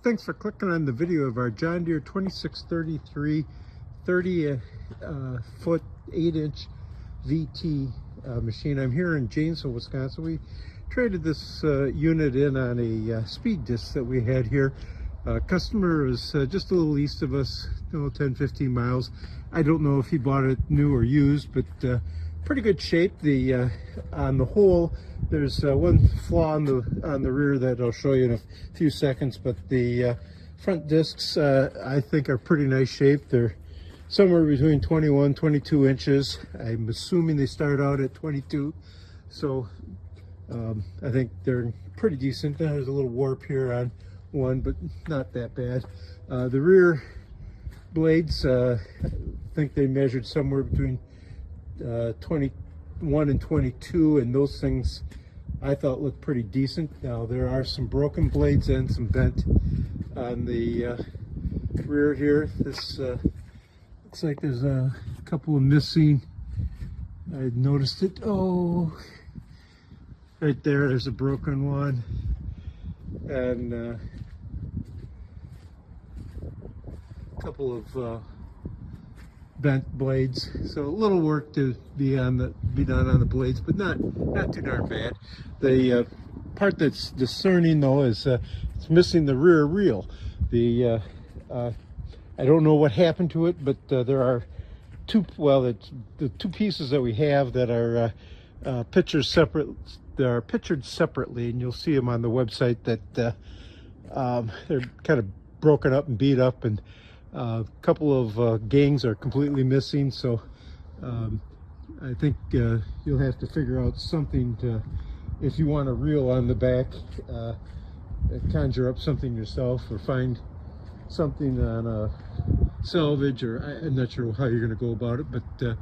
Thanks for clicking on the video of our John Deere 2633 30 foot 8-inch VT machine. I'm here in Janesville, Wisconsin. We traded this unit in on a speed disc that we had here. Customer is just a little east of us, 10-15 miles. I don't know if he bought it new or used, but pretty good shape. On the whole, there's one flaw on the rear that I'll show you in a few seconds, but the front discs I think are pretty nice shape. They're somewhere between 21-22 inches. I'm assuming they start out at 22, so I think they're pretty decent. There's a little warp here on one, but not that bad. The rear blades, I think they measured somewhere between 21 and 22, and those things I thought looked pretty decent. Now there are some broken blades and some bent on the rear here. This looks like there's a couple of missing. I noticed it. Oh, right there, there's a broken one, and a couple of bent blades. So a little work to be done on the blades, but not too darn bad. The part that's discerning though is it's missing the rear reel. I don't know what happened to it, but there are the two pieces that we have that are pictured separate. They are pictured separately, and you'll see them on the website. That they're kind of broken up and beat up, and a couple of gangs are completely missing. So I think you'll have to figure out something to, if you want a reel on the back, conjure up something yourself, or find something on a salvage, or I'm not sure how you're going to go about it, but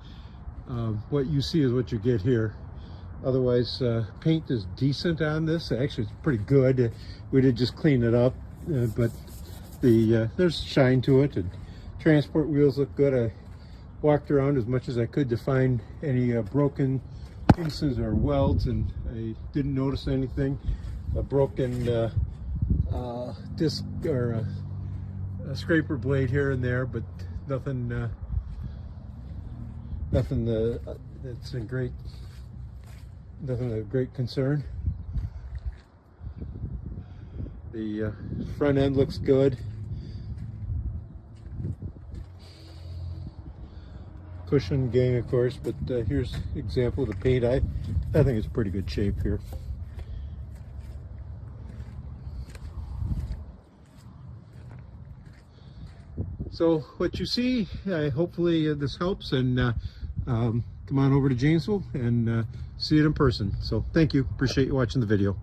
what you see is what you get here. Otherwise, paint is decent on this. Actually, it's pretty good. We did just clean it up, but there's shine to it, and transport wheels look good. I walked around as much as I could to find any broken pieces or welds, and I didn't notice anything. A broken disc or a scraper blade here and there, but nothing that's nothing of great concern. The front end looks good. Cushion gang, of course, but here's an example of the paint. I think it's pretty good shape here. So what you see, hopefully this helps, and come on over to Janesville and see it in person. So thank you. Appreciate you watching the video.